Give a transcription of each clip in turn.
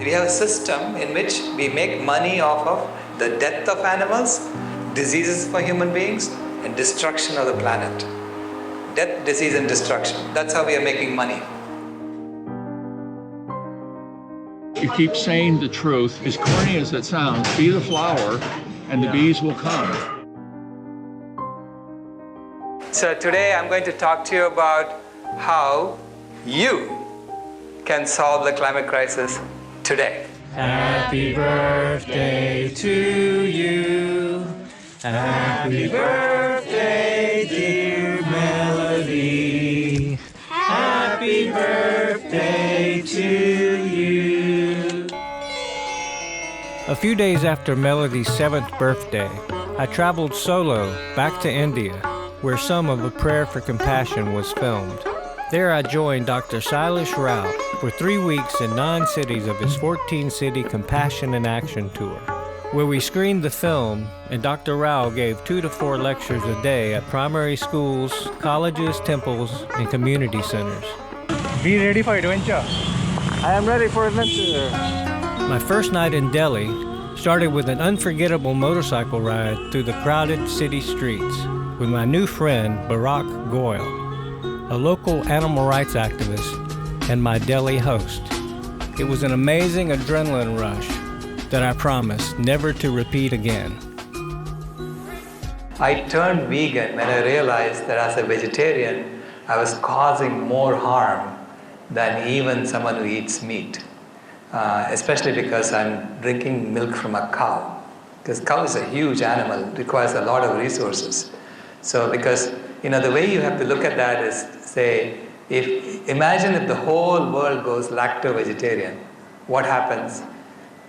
We have a system in which we make money off of the death of animals, diseases for human beings, and destruction of the planet. Death, disease, and destruction. That's how we are making money. You keep saying the truth, as corny as it sounds, be the flower and the bees will come. So today I'm going to talk to you about how you can solve the climate crisis today. Happy birthday to you. Happy birthday, dear Melody. Happy birthday to you. A few days after Melody's 7th birthday, I traveled solo back to India, where some of A Prayer for Compassion was filmed. There I joined Dr. Sailesh Rao for 3 weeks in 9 cities of his 14-city Compassion and Action tour, where we screened the film and Dr. Rao gave 2 to 4 lectures a day at primary schools, colleges, temples, and community centers. Be ready for adventure. I am ready for adventure. My first night in Delhi started with an unforgettable motorcycle ride through the crowded city streets with my new friend Bharat Goel, a local animal rights activist and my Delhi host. It was an amazing adrenaline rush that I promise never to repeat again. I turned vegan when I realized that as a vegetarian, I was causing more harm than even someone who eats meat. Especially because I'm drinking milk from a cow. Because cow is a huge animal, requires a lot of resources. So because, the way you have to look at that is, say, imagine if the whole world goes lacto-vegetarian, what happens?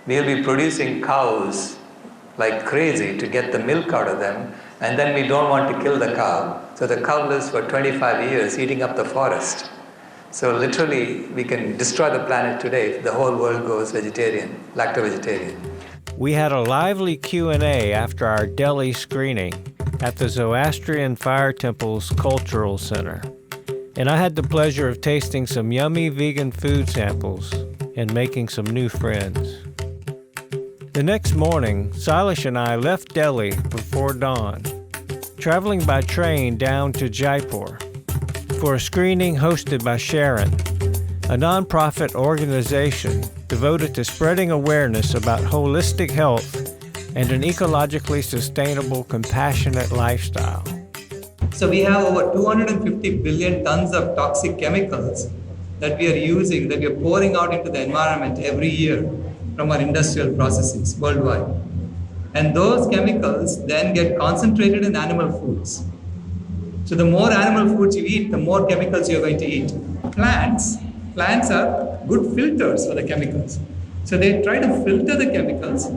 We'll be producing cows like crazy to get the milk out of them, and then we don't want to kill the cow. So the cow lives for 25 years eating up the forest. So literally, we can destroy the planet today if the whole world goes vegetarian, lacto-vegetarian. We had a lively Q&A after our Delhi screening at the Zoroastrian Fire Temple's Cultural Center. And I had the pleasure of tasting some yummy vegan food samples and making some new friends. The next morning, Sailesh and I left Delhi before dawn, traveling by train down to Jaipur for a screening hosted by Sharon, a nonprofit organization devoted to spreading awareness about holistic health and an ecologically sustainable, compassionate lifestyle. So we have over 250 billion tons of toxic chemicals that we are using, that we are pouring out into the environment every year from our industrial processes worldwide. And those chemicals then get concentrated in animal foods. So the more animal foods you eat, the more chemicals you're going to eat. Plants are good filters for the chemicals. So they try to filter the chemicals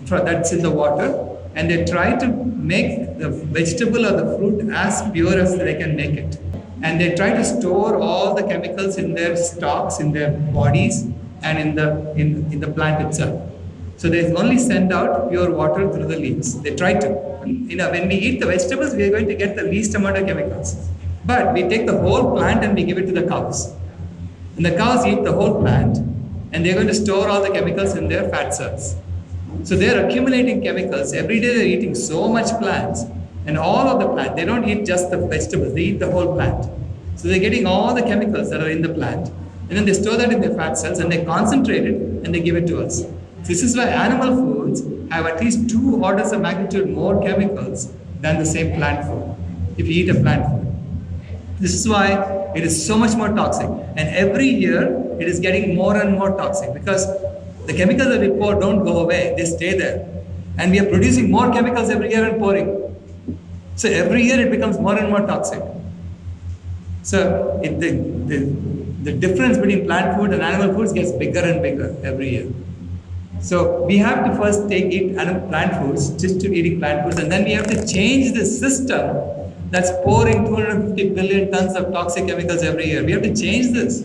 that's in the water, and they try to make the vegetable or the fruit as pure as they can make it. And they try to store all the chemicals in their stalks, in their bodies, and in the plant itself. So they only send out pure water through the leaves. They try to. When we eat the vegetables, we are going to get the least amount of chemicals. But we take the whole plant and we give it to the cows. And the cows eat the whole plant, and they're going to store all the chemicals in their fat cells. So they're accumulating chemicals. Every day they're eating so much plants, and all of the plant. They don't eat just the vegetables, they eat the whole plant. So they're getting all the chemicals that are in the plant, and then they store that in their fat cells, and they concentrate it, and they give it to us. This is why animal foods have at least 2 orders of magnitude more chemicals than the same plant food, if you eat a plant food. This is why it is so much more toxic. And every year, it is getting more and more toxic because the chemicals that we pour don't go away, they stay there. And we are producing more chemicals every year and pouring. So every year it becomes more and more toxic. So the difference between plant food and animal foods gets bigger and bigger every year. So we have to first eat plant foods, just to eating plant foods, and then we have to change the system that's pouring 250 billion tons of toxic chemicals every year. We have to change this.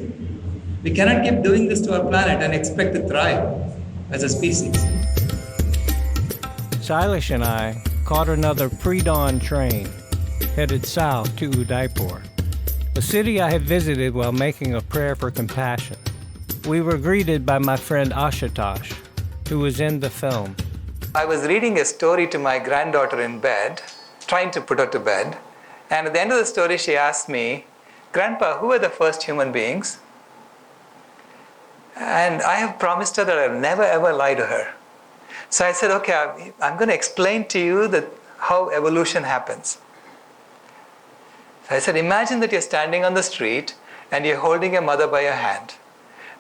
We cannot keep doing this to our planet and expect to thrive as a species. Sailesh and I caught another pre-dawn train headed south to Udaipur, a city I had visited while making A Prayer for Compassion. we were greeted by my friend Ashutosh, who was in the film. I was reading a story to my granddaughter in bed, trying to put her to bed, and at the end of the story she asked me, "Grandpa, who were the first human beings?" And I have promised her that I'll never ever lie to her. So I said, okay, I'm going to explain to you how evolution happens. So I said, imagine that you're standing on the street and you're holding your mother by your hand.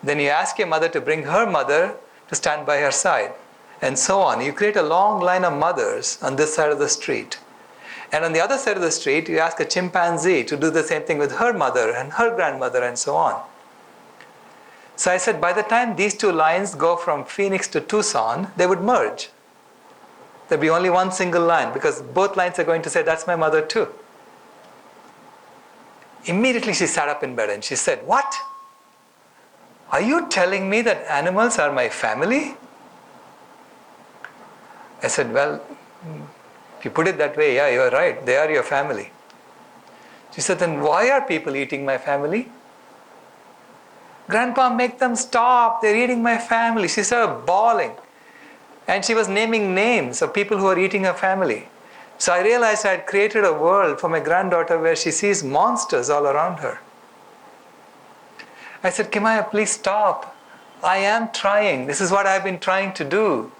Then you ask your mother to bring her mother to stand by her side, and so on. You create a long line of mothers on this side of the street. And on the other side of the street, you ask a chimpanzee to do the same thing with her mother and her grandmother and so on. So I said, by the time these two lines go from Phoenix to Tucson, they would merge. There'd be only one single line because both lines are going to say, that's my mother too. Immediately she sat up in bed and she said, what? Are you telling me that animals are my family? I said, well, if you put it that way, yeah, you're right. They are your family. She said, then why are people eating my family? Grandpa, make them stop. They're eating my family. She started bawling. And she was naming names of people who are eating her family. So I realized I had created a world for my granddaughter where she sees monsters all around her. I said, Kimaya, please stop. I am trying. This is what I've been trying to do.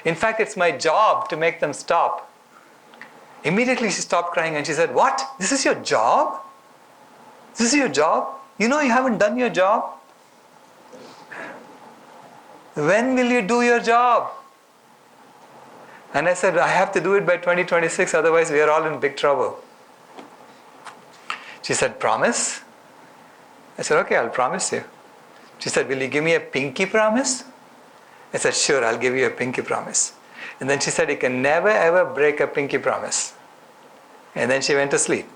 In fact, it's my job to make them stop. Immediately she stopped crying and she said, what? This is your job? This is your job? You know you haven't done your job? When will you do your job? And I said, I have to do it by 2026, otherwise we are all in big trouble. She said, promise? I said, okay, I'll promise you. She said, will you give me a pinky promise? I said, sure, I'll give you a pinky promise. And then she said, you can never ever break a pinky promise. And then she went to sleep.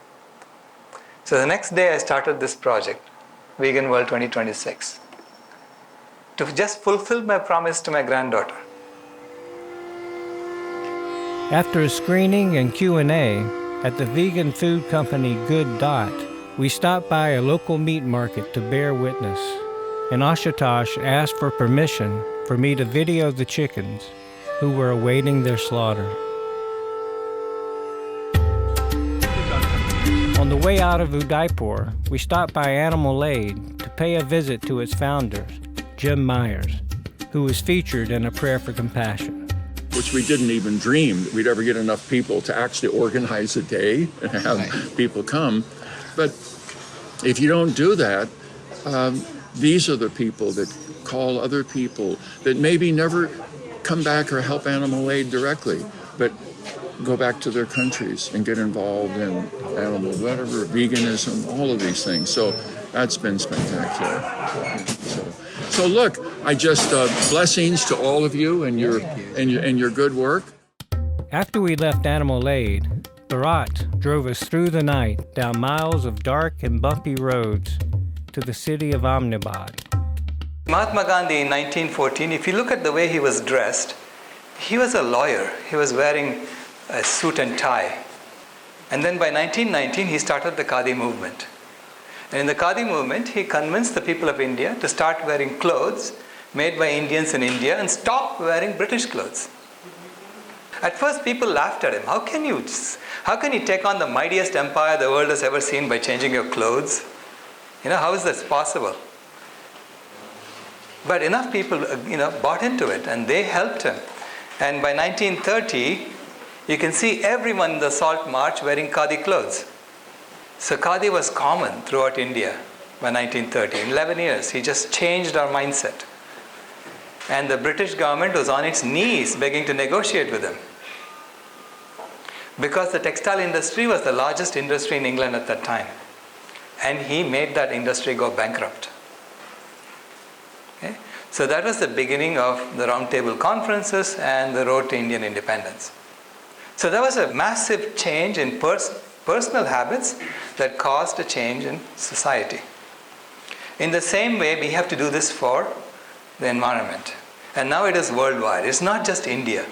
So the next day I started this project, Vegan World 2026, to just fulfill my promise to my granddaughter. After a screening and Q&A at the vegan food company Good Dot, we stopped by a local meat market to bear witness, and Ashutosh asked for permission for me to video the chickens who were awaiting their slaughter. On the way out of Udaipur, we stopped by Animal Aid to pay a visit to its founder, Jim Myers, who was featured in A Prayer for Compassion. Which we didn't even dream that we'd ever get enough people to actually organize a day and have people come. But if you don't do that, these are the people that call other people that maybe never come back or help Animal Aid directly, but go back to their countries and get involved in animal whatever, veganism, all of these things. So that's been spectacular. So look, I just blessings to all of you and your good work. After we left Animal Aid, Bharat drove us through the night down miles of dark and bumpy roads to the city of Ahmedabad. Mahatma Gandhi in 1914, if you look at the way he was dressed, he was a lawyer. He was wearing a suit and tie. And then by 1919, he started the Khadi movement. And in the Khadi movement, he convinced the people of India to start wearing clothes made by Indians in India and stop wearing British clothes. At first, people laughed at him. How can you take on the mightiest empire the world has ever seen by changing your clothes? How is this possible? But enough people, bought into it, and they helped him. And by 1930, you can see everyone in the Salt March wearing Khadi clothes. So Khadi was common throughout India by 1930. In 11 years, he just changed our mindset. And the British government was on its knees begging to negotiate with him. Because the textile industry was the largest industry in England at that time. And he made that industry go bankrupt. Okay? So that was the beginning of the roundtable conferences and the road to Indian independence. So there was a massive change in personal habits that caused a change in society. In the same way, we have to do this for the environment. And now it is worldwide. It's not just India.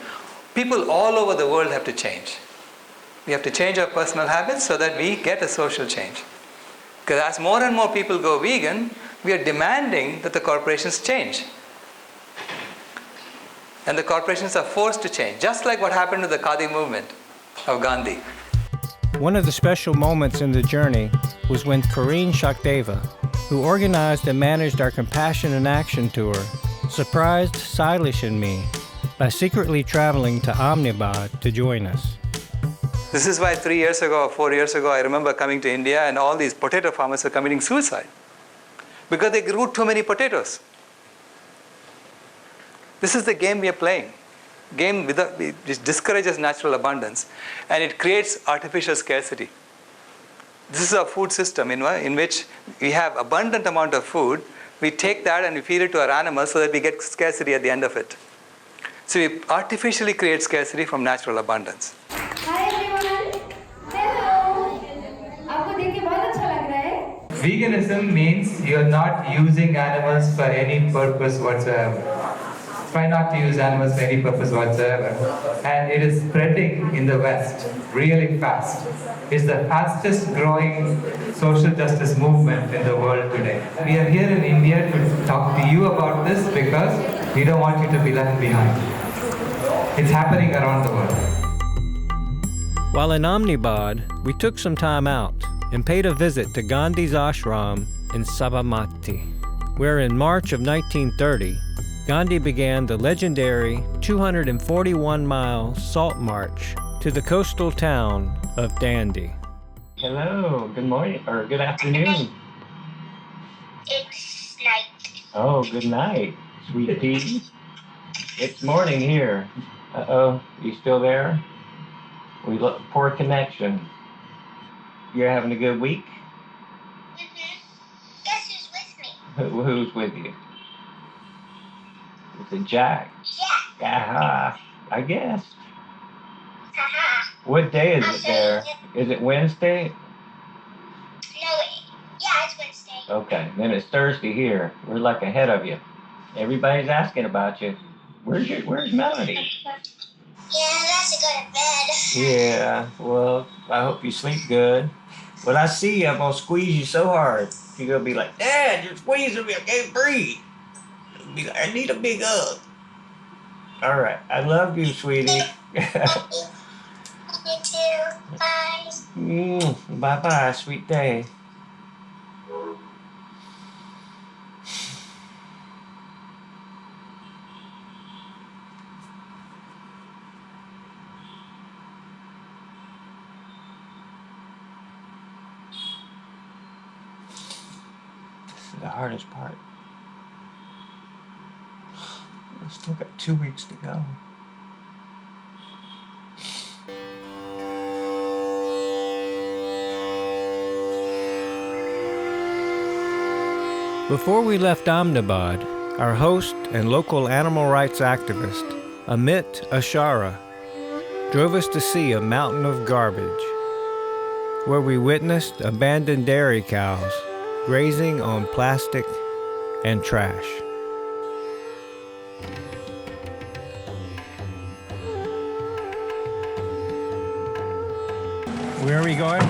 People all over the world have to change. We have to change our personal habits so that we get a social change. Because as more and more people go vegan, we are demanding that the corporations change. And the corporations are forced to change, just like what happened to the Khadi movement of Gandhi. One of the special moments in the journey was when Pareen Sachdeva, who organized and managed our Compassion and Action tour, surprised Sailesh and me by secretly traveling to Ahmedabad to join us. This is why 3 years ago or 4 years ago, I remember coming to India and all these potato farmers were committing suicide because they grew too many potatoes. This is the game we are playing. Game which discourages natural abundance and it creates artificial scarcity. This is our food system in which we have abundant amount of food. We take that and we feed it to our animals so that we get scarcity at the end of it. So we artificially create scarcity from natural abundance. Hi everyone. Hello. आपको देख के बहुत अच्छा लग रहा है. Veganism means you are not using animals for any purpose whatsoever. Try not to use animals for any purpose whatsoever. And it is spreading in the West really fast. It's the fastest growing social justice movement in the world today. We are here in India to talk to you about this because we don't want you to be left behind. It's happening around the world. While in Ahmedabad, we took some time out and paid a visit to Gandhi's ashram in Sabarmati, where in March of 1930, Gandhi began the legendary 241-mile salt march to the coastal town of Dandi. Hello, good morning, or good afternoon. It's night. Oh, good night, sweet pea. It's morning here. Uh-oh, you still there? We look poor connection. You're having a good week? Guess who's with me? Who's with you? It's a Jack. Yeah. Aha, I guess. Haha. What day is I'll it show there? you. Is it Wednesday? Yeah, it's Wednesday. Okay, then it's Thursday here. We're like ahead of you. Everybody's asking about you. Where's Melody? Yeah, that's to go to bed. Yeah, well, I hope you sleep good. When I see you, I'm gonna squeeze you so hard. You're gonna be like, Dad, you're squeezing me, I can't breathe. Be like, I need a big hug. All right, I love you, sweetie. You too. Bye. Bye-bye, sweet day. This is the hardest part. I still got 2 weeks to go. Before we left Ahmedabad, our host and local animal rights activist, Amit Ashara, drove us to see a mountain of garbage, where we witnessed abandoned dairy cows grazing on plastic and trash. Where are we going?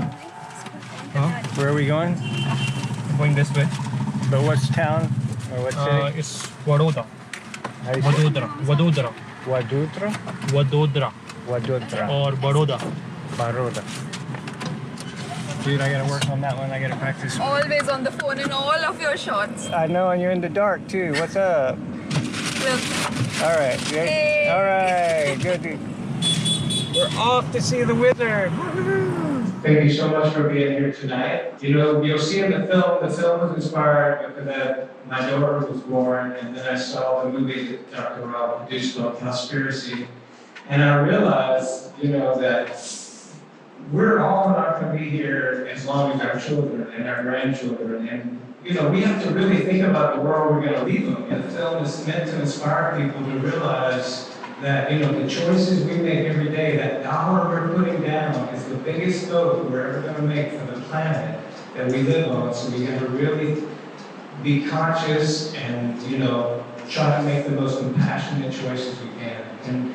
Huh? Where are we going? Going this way. But what's town or what city? It's Vadodara. How do you say it? Vadodara. Vadodara? Vadodara. Vadodara. Or Baroda. Baroda. Dude, I gotta work on that one. I gotta practice. Always on the phone in all of your shots. I know, and you're in the dark too. What's up? Look, All right. Good. Hey. All right. Good. We're off to see the wizard. Thank you so much for being here tonight. You know, you'll see in the film was inspired because that my daughter was born, and then I saw the movie that Dr. Rao produced called Conspiracy, and I realized, you know, that we're all not going to be here as long as our children and our grandchildren, and you know, we have to really think about the world we're going to leave them. And the film is meant to inspire people to realize that, you know, the choices we make every day, that dollar we're putting down is the biggest vote we're ever going to make for the planet that we live on. So we have to really be conscious and, you know, try to make the most compassionate choices we can. And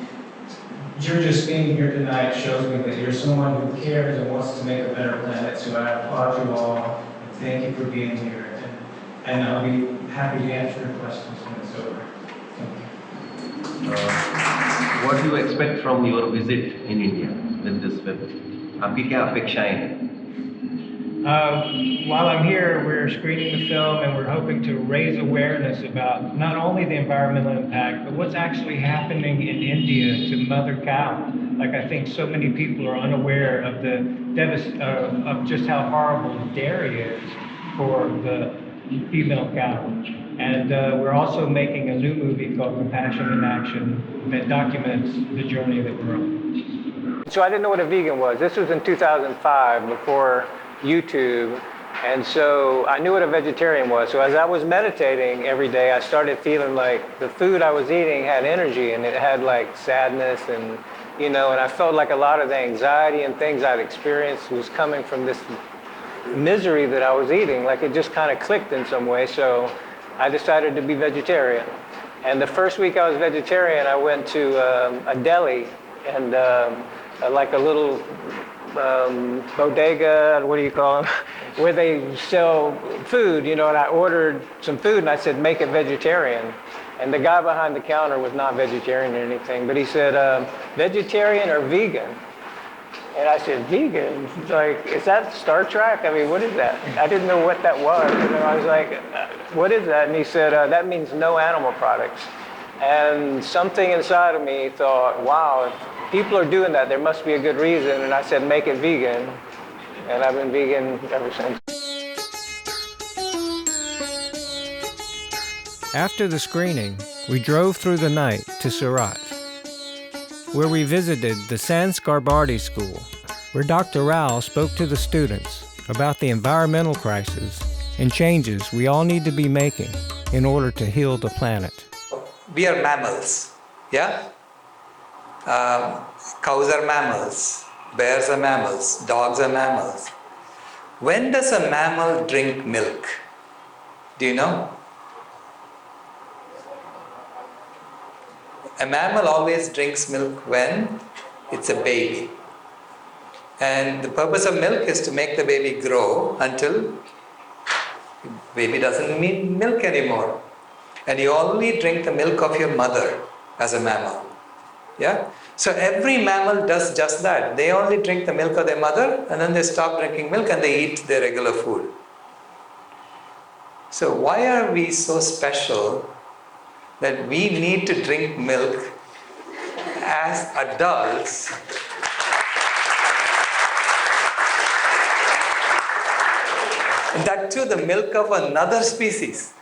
you're just being here tonight shows me that you're someone who cares and wants to make a better planet. So I applaud you all and thank you for being here. And and I'll be happy to answer your questions when it's over. Thank you. What do you expect from your visit in India with this film? आपकी क्या अपेक्षाएं हैं? While I'm here, we're screening the film and we're hoping to raise awareness about not only the environmental impact, but what's actually happening in India to mother cow. Like, I think so many people are unaware of of just how horrible dairy is for the female cow. And we're also making a new movie called Compassion in Action that documents the journey that we're on. So I didn't know what a vegan was. This was in 2005, before YouTube, and so I knew what a vegetarian was. So as I was meditating every day, I started feeling like the food I was eating had energy, and it had like sadness, and and I felt like a lot of the anxiety and things I'd experienced was coming from this misery that I was eating. Like, it just kind of clicked in some way. So I decided to be vegetarian. And the first week I was vegetarian, I went to a deli and like a little bodega, what do you call them, where they sell food, and I ordered some food and I said, make it vegetarian. And the guy behind the counter was not vegetarian or anything, but he said, vegetarian or vegan? And I said, vegan? He's like, is that Star Trek? I mean, what is that? I didn't know what that was. I was like, what is that? And he said, that means no animal products. And something inside of me thought, wow, if people are doing that, there must be a good reason. And I said, make it vegan. And I've been vegan ever since. After the screening, we drove through the night to Surat, where we visited the Sanskar Bharti School, where Dr. Rao spoke to the students about the environmental crisis and changes we all need to be making in order to heal the planet. We are mammals, yeah? Cows are mammals, bears are mammals, dogs are mammals. When does a mammal drink milk? Do you know? A mammal always drinks milk when it's a baby. And the purpose of milk is to make the baby grow until the baby doesn't need milk anymore. And you only drink the milk of your mother as a mammal. Yeah? So every mammal does just that. They only drink the milk of their mother and then they stop drinking milk and they eat their regular food. So why are we so special that we need to drink milk as adults and that too the milk of another species?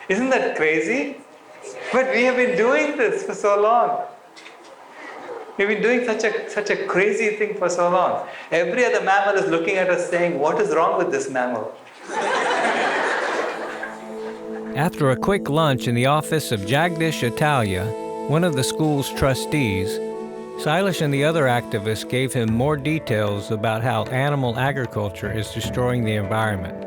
Isn't that crazy? But we have been doing this for so long. We've been doing such a crazy thing for so long. Every other mammal is looking at us saying, what is wrong with this mammal? After a quick lunch in the office of Jagdish Italia, one of the school's trustees, Sailesh and the other activists gave him more details about how animal agriculture is destroying the environment.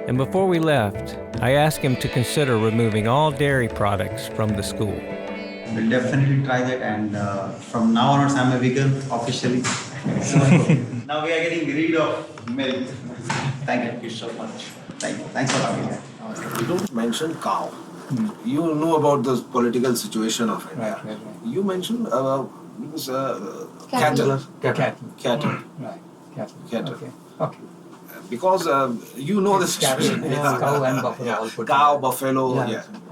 And before we left, I asked him to consider removing all dairy products from the school. We'll definitely try that, and from now onwards I'm a vegan officially. So now we are getting rid of milk. Thank you so much. Thanks for having me. You don't mention cow. You know about the political situation of India. Right. You mentioned Cattle. Cattle. Right. Cattle. Okay. Because you know the situation. It's cow and buffalo all put cow, together. buffalo,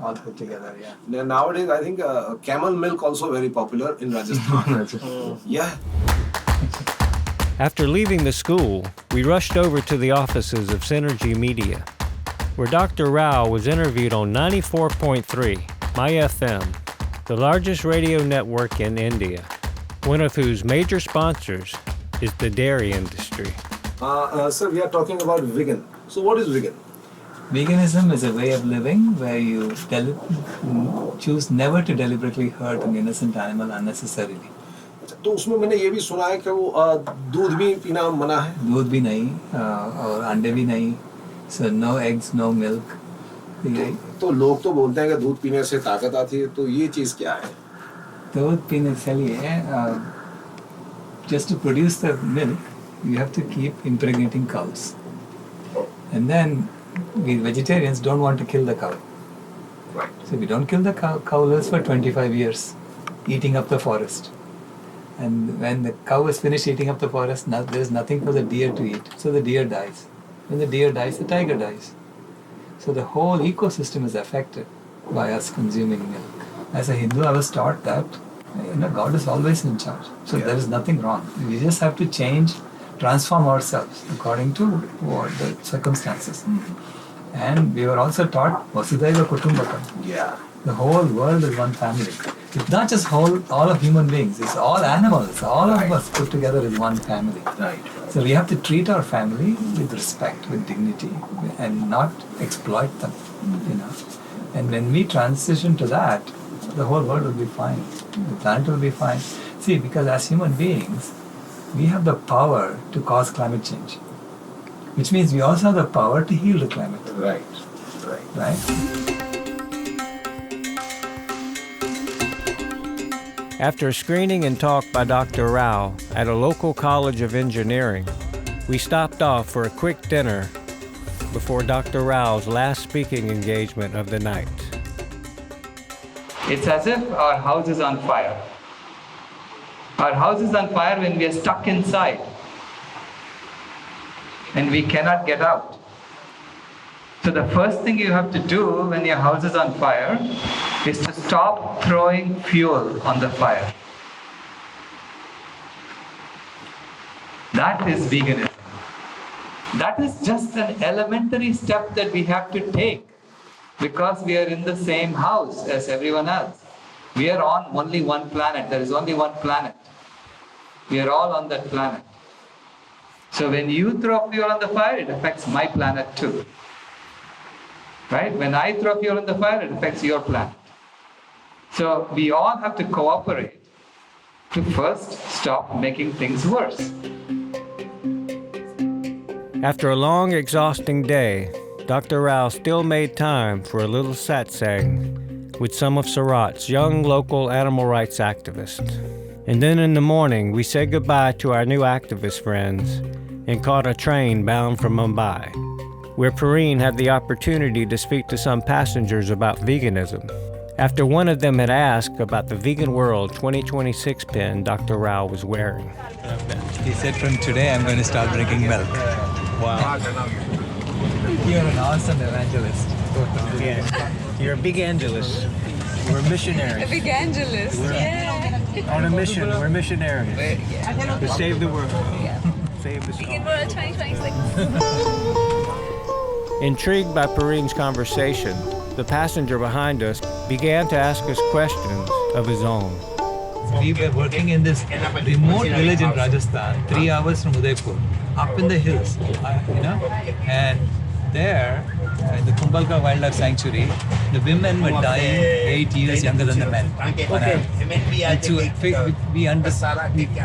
All put together, yeah. Nowadays, I think camel milk also very popular in Rajasthan. Yeah. After leaving the school, we rushed over to the offices of Synergy Media, where Dr. Rao was interviewed on 94.3, My FM, the largest radio network in India, one of whose major sponsors is the dairy industry. Sir, we are talking about vegan. So what is vegan? Veganism is a way of living where you choose never to deliberately hurt an innocent animal unnecessarily. तो उसमें मैंने ये भी सुना है कि वो दूध भी पीना मना है. दूध भी नहीं और अंडे भी नहीं. So no eggs, no milk. तो लोग तो बोलते हैं कि दूध पीने से ताकत आती है, तो ये चीज़ क्या है? दूध पीने से लिए just to produce the milk, you have to keep impregnating cows. And then we vegetarians don't want to kill the cow. Right. So we don't kill the cow lives for 25 years, eating up the forest. And when the cow is finished eating up the forest, there's nothing for the deer to eat. So the deer dies. When the deer dies, the tiger dies. So the whole ecosystem is affected by us consuming milk. As a Hindu, I was taught that God is always in charge. So there is nothing wrong. We just have to change, transform ourselves according to what the circumstances. And we were also taught Vasudhaiva Kutumbakam. Yeah. The whole world is one family. It's not just all of human beings, it's all animals. All of us put together is one family. Right. So we have to treat our family with respect, with dignity, and not exploit them. And when we transition to that, the whole world will be fine. The planet will be fine. See, because as human beings, we have the power to cause climate change, which means we also have the power to heal the climate. Right. Right? After a screening and talk by Dr. Rao at a local college of engineering, we stopped off for a quick dinner before Dr. Rao's last speaking engagement of the night. It's as if our house is on fire. Our house is on fire when we are stuck inside and we cannot get out. So the first thing you have to do when your house is on fire is to stop throwing fuel on the fire. That is veganism. That is just an elementary step that we have to take because we are in the same house as everyone else. We are on only one planet. There is only one planet. We are all on that planet. So when you throw fuel on the fire, it affects my planet too. Right? When I throw fuel on the fire, it affects your planet. So we all have to cooperate to first stop making things worse. After a long, exhausting day, Dr. Rao still made time for a little satsang with some of Surat's young local animal rights activists. And then in the morning, we said goodbye to our new activist friends and caught a train bound for Mumbai, where Pareen had the opportunity to speak to some passengers about veganism. After one of them had asked about the Vegan World 2026 pin Dr. Rao was wearing. He said, from today I'm going to start drinking milk. Wow. You're an awesome evangelist. Yeah. You're a big evangelist. We're missionaries. A big evangelist. Yeah. On a mission. We're missionaries. To save the world. Save the Vegan World 2026. Intrigued by Pareen's conversation, the passenger behind us began to ask us questions of his own. We were working in this remote village in Rajasthan, 3 hours from Udaipur, up in the hills, and there, in the Kumbhalka Wildlife Sanctuary, the women were dying 8 years younger than the men. And so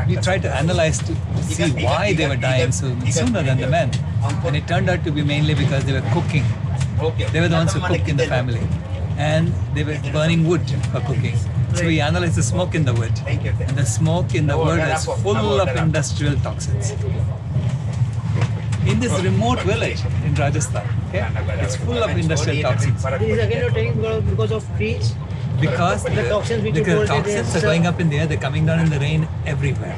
we tried to analyze to see why they were dying so sooner than the men. And it turned out to be mainly because they were cooking. They were the ones who cooked in the family. And they were burning wood for cooking. So we analyzed the smoke in the wood. And the smoke in the wood is full of industrial toxins. In this remote village in Rajasthan, it's full of industrial toxins. This is again you're taking because of trees? Because the toxins are going up in the air, they're coming down in the rain everywhere.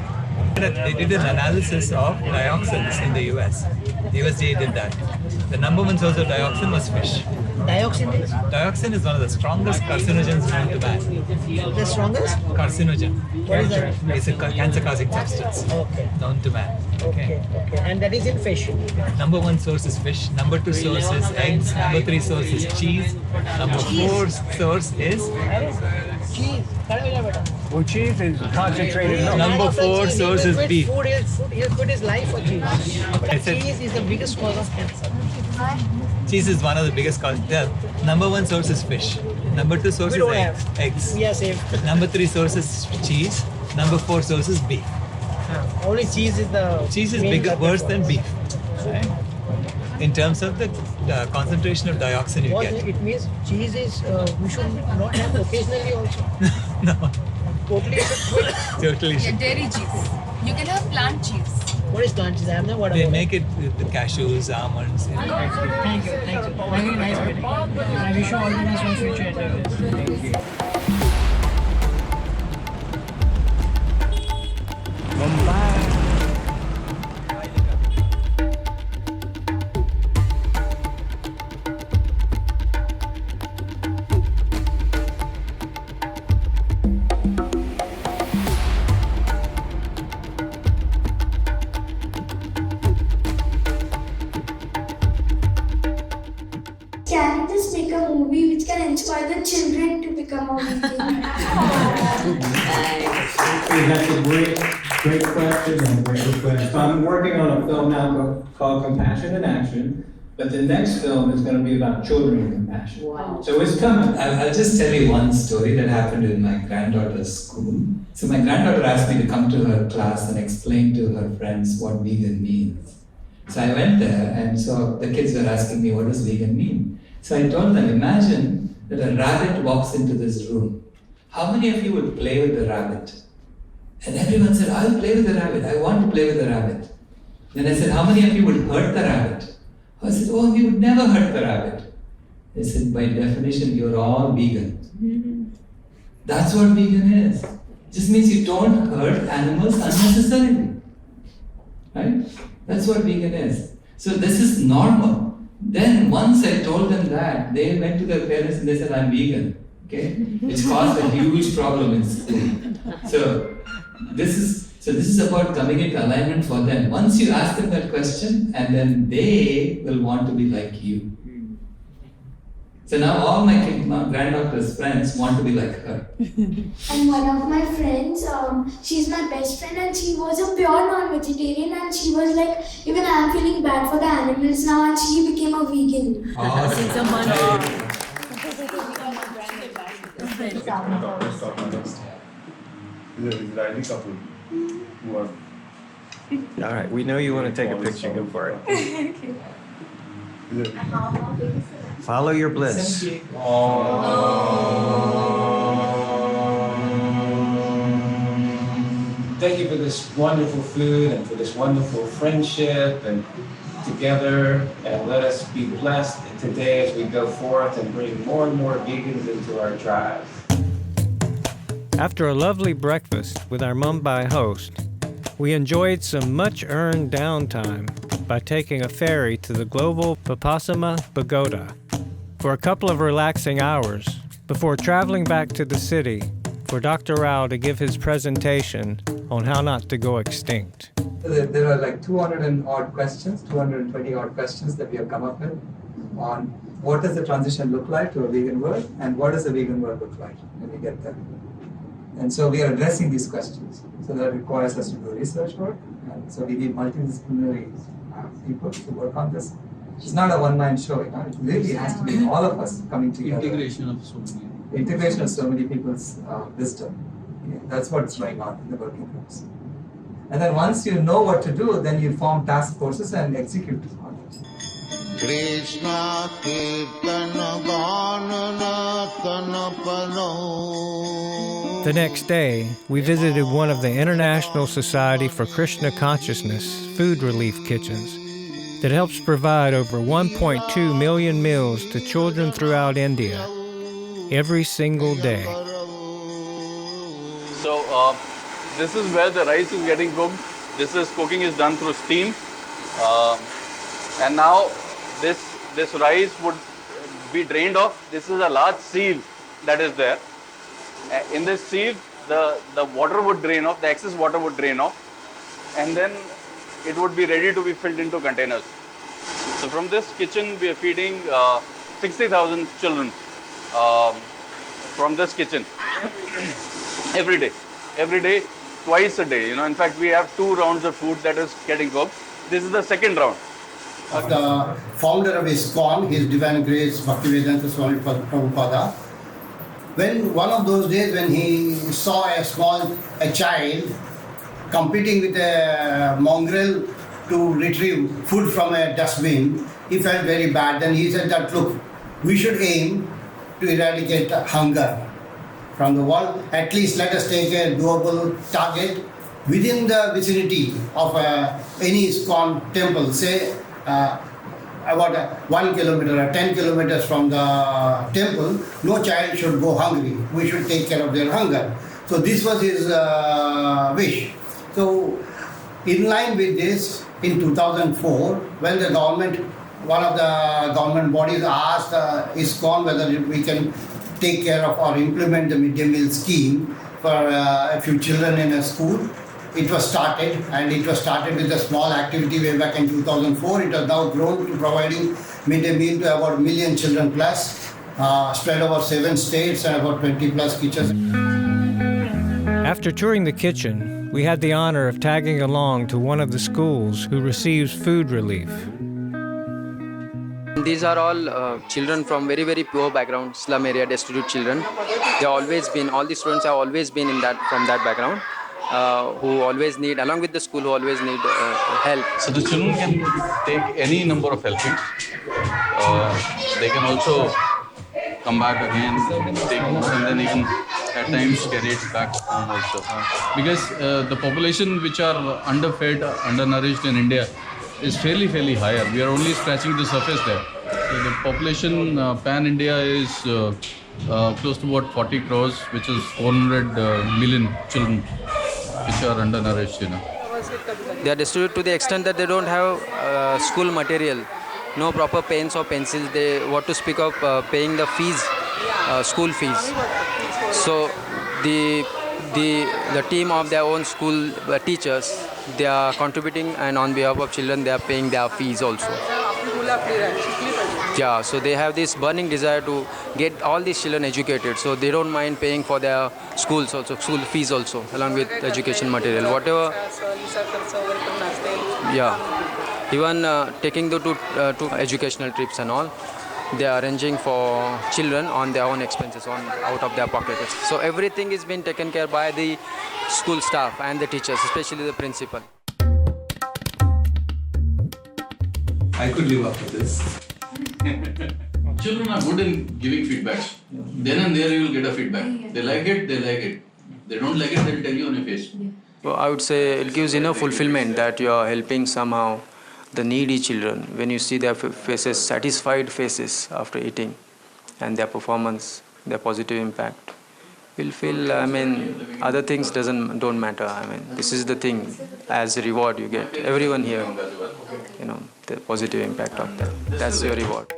They did an analysis of dioxins in the US. The USDA did that. The number one source of dioxin was fish. Dioxin is? Dioxin is one of the strongest carcinogens known to man. The strongest? Carcinogen. What is that? It's a cancer-causing substance known to man. Okay. And that is in fish? Number one source is fish. Number two source is eggs. Number three source is cheese. Number four source is cheese. Well, cheese is concentrated milk. Number four source is beef. Food is life for cheese. Cheese is the biggest cause of cancer. Cheese is one of the biggest causes. Number one source is fish. Number two source is eggs. Yes, Number three source is cheese. Number four source is beef. Only cheese is the bigger, worse than beef. Right? In terms of the concentration of dioxin you get. It means cheese is, we should not have occasionally also. No. Totally should quit. Totally should. Dairy cheese. You can have plant cheese. What is crunchy? I have never heard They about make it with the cashews, almonds. Thank you. Very nice meeting. I wish you all the best for future endeavors. Can you just make a movie which can inspire the children to become a vegan? That's a great question and great request. So I'm working on a film now called Compassion and Action, but the next film is going to be about children and compassion. Wow. So it's coming. I'll just tell you one story that happened in my granddaughter's school. So my granddaughter asked me to come to her class and explain to her friends what vegan means. So I went there, and so the kids were asking me, what does vegan mean? So I told them, imagine that a rabbit walks into this room. How many of you would play with the rabbit? And everyone said, I'll play with the rabbit. I want to play with the rabbit. Then I said, how many of you would hurt the rabbit? I said, oh, we would never hurt the rabbit. They said, by definition, you're all vegan. That's what vegan is. It just means you don't hurt animals unnecessarily. Right? That's what vegan is. So this is normal. Then once I told them that, they went to their parents and they said, I'm vegan. Okay? Which caused a huge problem in school. So this is about coming into alignment for them. Once you ask them that question, and then they will want to be like you. So now all my granddaughter's friends want to be like her. And one of my friends, she's my best friend, and she was a pure non-vegetarian, and she was like, even I'm feeling bad for the animals now, and she became a vegan. Israeli couple who are. All right, we know you want to take a picture. Go for it. Follow your bliss. Thank you for this wonderful food and for this wonderful friendship and together, and let us be blessed today as we go forth and bring more and more vegans into our tribe. After a lovely breakfast with our Mumbai host, we enjoyed some much-earned downtime by taking a ferry to the global Vipassana Pagoda for a couple of relaxing hours before traveling back to the city for Dr. Rao to give his presentation on how not to go extinct. There are like 200 and odd questions, 220 odd questions that we have come up with on what does the transition look like to a vegan world and what does a vegan world look like when we get there. And so we are addressing these questions. So that requires us to do research work. And so we need multidisciplinary people to work on this. It's not a one-man show, you know. It really has to be all of us coming together. Integration of so many. Integration of so many people's wisdom. Yeah, that's what's going on in the working groups. And then once you know what to do, then you form task forces and execute on it. Krishna Kirtana Ganana Kanapano. The next day, we visited one of the International Society for Krishna Consciousness food relief kitchens that helps provide over 1.2 million meals to children throughout India every single day. So this is where the rice is getting cooked. Cooking is done through steam. And now this rice would be drained off. This is a large sieve that is there. In this sieve, the water would drain off, the excess water would drain off, and then it would be ready to be filled into containers. So from this kitchen, we are feeding 60,000 children from this kitchen every day, twice a day. You know, in fact, we have 2 rounds of food that is getting cooked. This is the second round. The founder of ISKCON, His Divine Grace Bhaktivedanta Swami Prabhupada, when one of those days when he saw a child competing with a mongrel to retrieve food from a dustbin, he felt very bad. Then he said that, look, we should aim to eradicate hunger from the world. At least let us take a doable target within the vicinity of any ISKCON temple, say about 1 kilometer or 10 kilometers from the temple, no child should go hungry. We should take care of their hunger. So this was his wish. So in line with this, in 2004, when the government, one of the government bodies asked ISKCON whether we can take care of or implement the midday meal scheme for a few children in a school. It was started, and it was started with a small activity way back in 2004. It has now grown to providing midday meal to about 1 million children plus, spread over 7 states and about 20 plus kitchens. After touring the kitchen, we had the honor of tagging along to one of the schools who receives food relief. These are all children from very, very poor background, slum area, destitute children. They always been, all the students have always been in that, from that background, who always need, along with the school, who always need help. So the children can take any number of helpings. They can also come back again, take more, and then even at times carry it back home also. Because the population which are underfed, undernourished in India is fairly higher. We are only scratching the surface there. So the population pan-India is close to about 40 crores, which is 400 million children which are undernourished, you know. They are destitute to the extent that they don't have school material, no proper pens or pencils. They, what to speak of paying the fees, school fees. So the team of their own school teachers, they are contributing, and on behalf of children, they are paying their fees also. Yeah, so they have this burning desire to get all these children educated. So they don't mind paying for their schools also, school fees also, along with education material, whatever. Yeah, even taking them to educational trips and all. They are arranging for children on their own expenses, out of their pockets. So everything is being taken care by the school staff and the teachers, especially the principal. I could live up to this. Children are good in giving feedbacks. Then and there you will get a feedback. They like it, they like it. They don't like it, they'll tell you on your face. So I would say it gives enough fulfillment that you are helping somehow the needy children. When you see their faces, satisfied faces after eating, and their performance, their positive impact, you'll feel, I mean, other things don't matter. I mean, this is the thing, as a reward you get. Everyone here, you know, the positive impact of that. That's your reward.